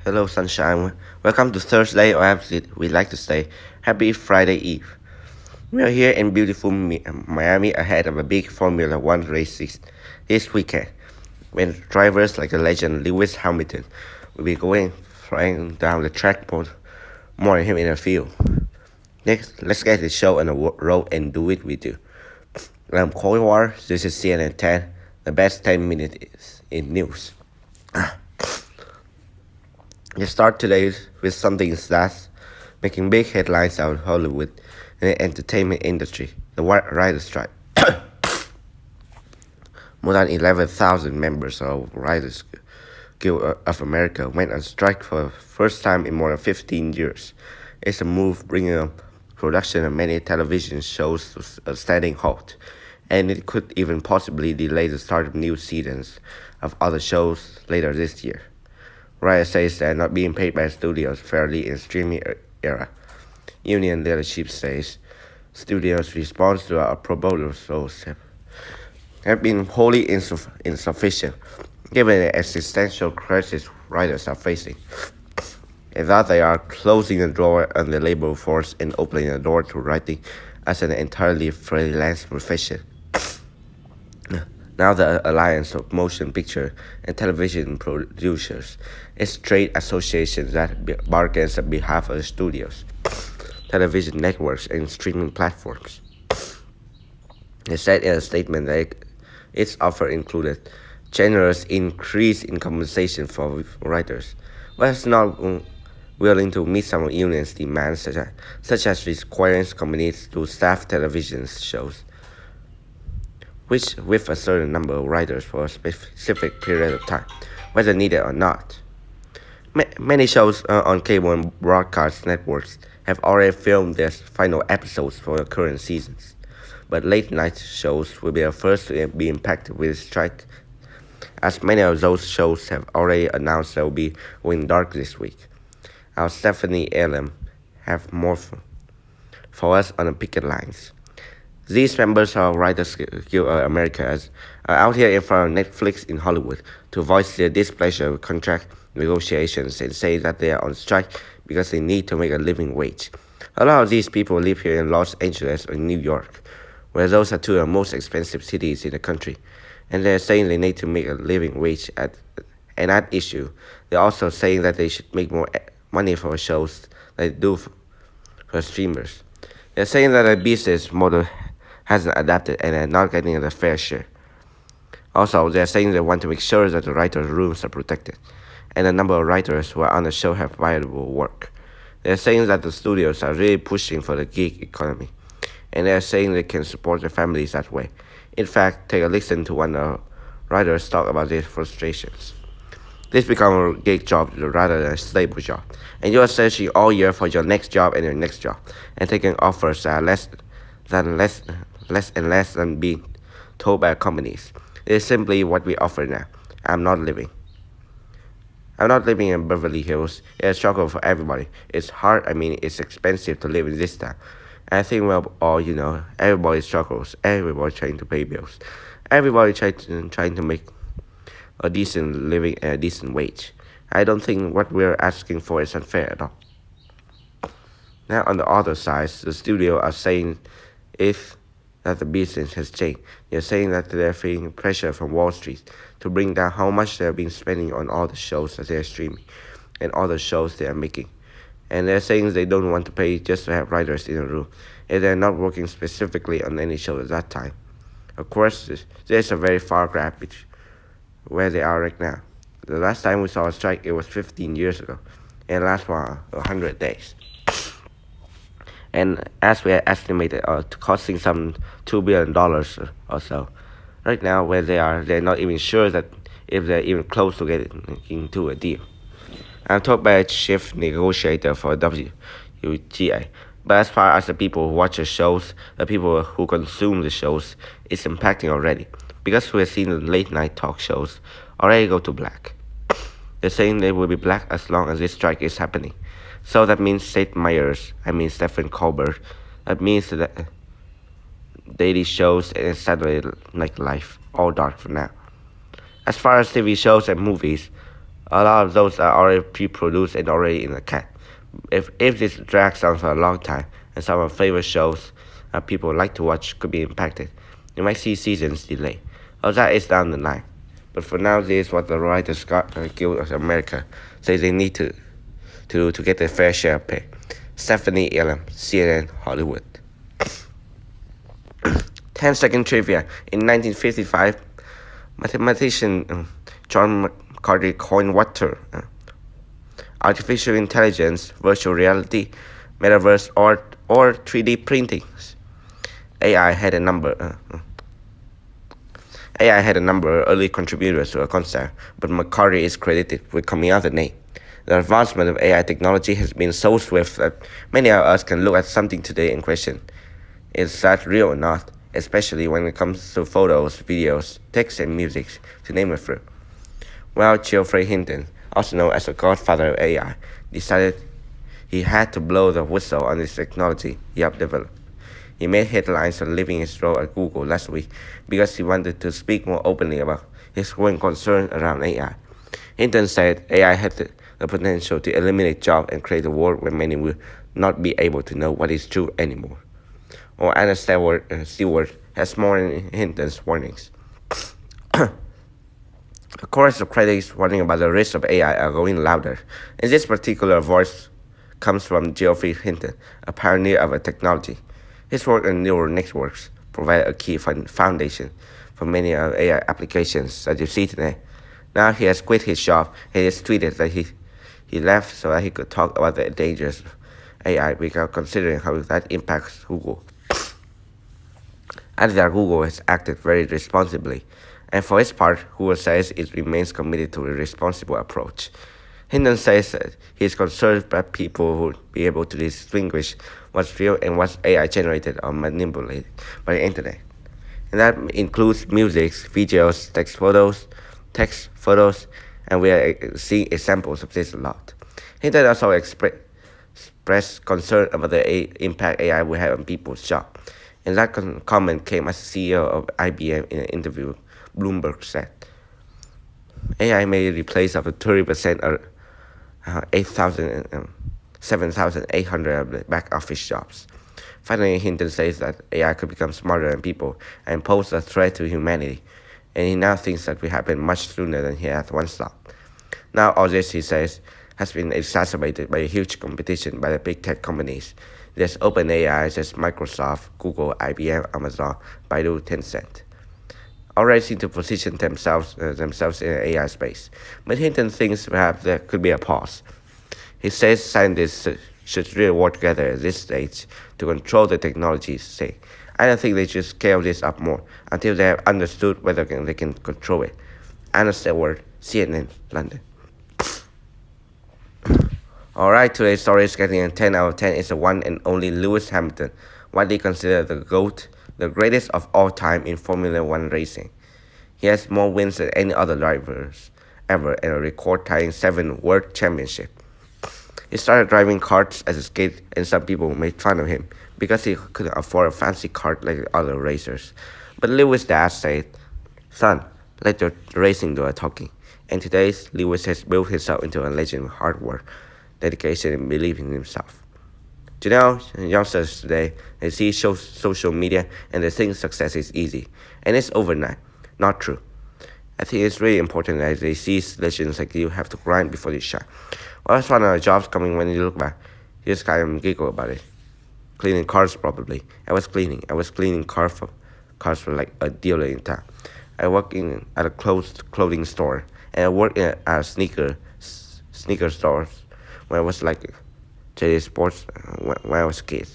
Hello, sunshine. Welcome to Thursday, or as we like to say, Happy Friday Eve. We are here in beautiful Miami ahead of a big Formula One race this weekend, when drivers like the legend Lewis Hamilton will be going flying down the track more than him in the field. Next, let's get the show on the road and do it with you. I'm Cold War. This is CNN10, the best 10 minutes in news. Let's start today with something that's making big headlines out of Hollywood and the entertainment industry, the writers' strike. More than 11,000 members of Writers Guild of America went on strike for the first time in more than 15 years. It's a move bringing up production of many television shows to a standing halt, and it could even possibly delay the start of new seasons of other shows later this year. Riot says they are not being paid by studios fairly in streaming era. Union leadership says studios' response to our proposals have been wholly insufficient, given the existential crisis writers are facing, and that they are closing the door on the labor force and opening the door to writing as an entirely freelance profession. Now the Alliance of Motion Picture and Television Producers is a trade association that bargains on behalf of the studios, television networks, and streaming platforms. It said in a statement that its offer included generous increase in compensation for writers, but it's not willing to meet some unions' demands, such as requiring companies to staff television shows which with a certain number of writers for a specific period of time, whether needed or not. Many shows on cable and broadcast networks have already filmed their final episodes for the current seasons, but late-night shows will be the first to be impacted with the strike, as many of those shows have already announced they will be going dark this week. Our Stephanie Elam have more for us on the picket lines. These members of Writers Guild of America are out here in front of Netflix in Hollywood to voice their displeasure with contract negotiations and say that they are on strike because they need to make a living wage. A lot of these people live here in Los Angeles or New York, where those are two of the most expensive cities in the country, and they're saying they need to make a living wage and at issue. They're also saying that they should make more money for shows they do for streamers. They're saying that the business model hasn't adapted and are not getting a fair share. Also, they're saying they want to make sure that the writers' rooms are protected, and the number of writers who are on the show have viable work. They're saying that the studios are really pushing for the gig economy, and they're saying they can support their families that way. In fact, take a listen to one of the writers talk about their frustrations. This becomes a gig job rather than a stable job, and you're searching all year for your next job and your next job, and taking offers that are less and less than being told by companies. It is simply what we offer now. I'm not living. I'm not living in Beverly Hills. It's a struggle for everybody. It's hard. It's expensive to live in this town. And I think everybody struggles. Everybody trying to pay bills. Everybody trying to make a decent living and a decent wage. I don't think what we're asking for is unfair at all. Now on the other side, the studio are saying if that the business has changed. They're saying that they're feeling pressure from Wall Street to bring down how much they've been spending on all the shows that they're streaming and all the shows they are making. And they're saying they don't want to pay just to have writers in a room, and they're not working specifically on any show at that time. Of course, there's a very far gap between where they are right now. The last time we saw a strike, it was 15 years ago, and last for 100 days. And as we had estimated, costing some $2 billion or so. Right now, where they are, they're not even sure that if they're even close to getting into a deal. I'm told by a chief negotiator for WGA. But as far as the people who watch the shows, the people who consume the shows, it's impacting already. Because we've seen the late night talk shows already go to black. They're saying they will be black as long as this strike is happening. So that means Stephen Colbert. That means that daily shows and Saturday Night Live, all dark for now. As far as TV shows and movies, A lot of those are already pre-produced and already in the can. If this drags on for a long time, and some of favorite shows people like to watch could be impacted, you might see seasons delay. All that is down the line. But for now, this is what the Writers Guild of America says they need to do to get their fair share of pay. Stephanie Elam, CNN, Hollywood. 10-second trivia. In 1955, mathematician John McCarthy coined what term? Artificial intelligence, virtual reality, metaverse, or 3D printing. AI had a number. AI had a number of early contributors to the concept, but McCarthy is credited with coming up with the name. The advancement of AI technology has been so swift that many of us can look at something today and question, is that real or not? Especially when it comes to photos, videos, text, and music, to name a few. Well, Geoffrey Hinton, also known as the godfather of AI, decided he had to blow the whistle on this technology he helped develop. He made headlines on leaving his role at Google last week because he wanted to speak more openly about his growing concern around AI. Hinton said AI had the potential to eliminate jobs and create a world where many will not be able to know what is true anymore. Or Anna Stewart has more in Hinton's warnings. The chorus of critics warning about the risks of AI are going louder, and this particular voice comes from Geoffrey Hinton, a pioneer of a technology. His work on neural networks provided a key foundation for many of AI applications that you see today. Now he has quit his job and has tweeted that he left so that he could talk about the dangers of AI without considering how that impacts Google. Added that Google has acted very responsibly, and for its part, Google says it remains committed to a responsible approach. Hinton says that he is concerned that people would be able to distinguish what's real and what's AI generated or manipulated by the internet. And that includes music, videos, text photos, and we are seeing examples of this a lot. Hinton also expressed concern about the impact AI will have on people's jobs. And that comment came as CEO of IBM in an interview. Bloomberg said, AI may replace up to 30% of 7,800 of the back office jobs. Finally, Hinton says that AI could become smarter than people and pose a threat to humanity, and he now thinks that will happen much sooner than he had once thought. Now all this, he says, has been exacerbated by a huge competition by the big tech companies. There's OpenAI, there's Microsoft, Google, IBM, Amazon, Baidu, Tencent. Already seem to position themselves in the AI space, but Hinton thinks perhaps there could be a pause. He says scientists should really work together at this stage to control the technology's sake. I don't think they should scale this up more until they have understood whether they can control it. Anna Stewart, CNN, London. Alright, today's story is getting a 10 out of 10. It's the one and only Lewis Hamilton, widely considered the GOAT, the greatest of all time in Formula One racing. He has more wins than any other drivers ever and a record-tying 7 world championships. He started driving karts as a kid, and some people made fun of him because he couldn't afford a fancy kart like the other racers. But Lewis' dad said, "Son, let the racing do the talking." And today, Lewis has built himself into a legend with hard work, dedication, and belief in himself. Do you know, youngsters today, they see social media and they think success is easy, and it's overnight. Not true. I think it's really important that they see legends like you have to grind before you shine. Well, that's one of the jobs coming when you look back. You just kind of giggle about it. Cleaning cars, probably. I was cleaning cars for like a dealer in town. I worked at a clothing store, and I worked in a sneaker store when I was like JD Sports when I was a kid.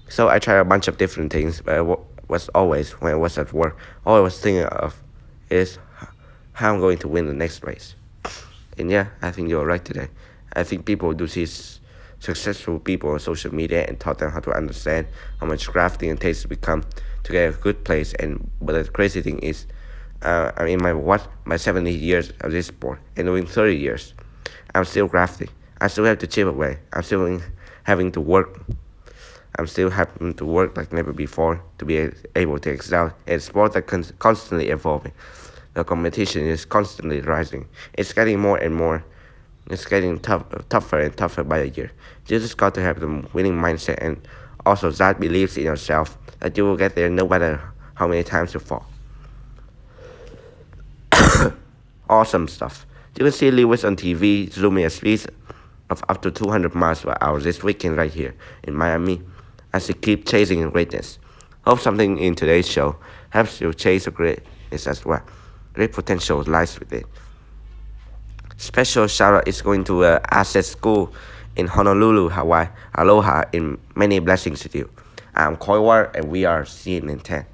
So I tried a bunch of different things, but I was always, when I was at work, all I was thinking of is how I'm going to win the next race. And yeah, I think you're right today. I think people do see successful people on social media and taught them how to understand how much crafting and taste become to get a good place. But the crazy thing is, I'm in my 70 years of this sport, and in 30 years, I'm still crafting. I still have to chip away. I'm still having to work. I'm still having to work like never before to be able to excel in a sport that constantly evolving. The competition is constantly rising. It's getting more and more. It's getting tougher and tougher by the year. You just got to have the winning mindset and also that believes in yourself that you will get there no matter how many times you fall. Awesome stuff. You can see Lewis on TV zooming at speeds of up to 200 miles per hour this weekend right here in Miami as he keeps chasing greatness. Hope something in today's show helps you chase the greatness as well. Great potential lies with it. Special shout out is going to Asset School in Honolulu, Hawaii. Aloha in many blessings to you. I'm Koi War and we are CNN10.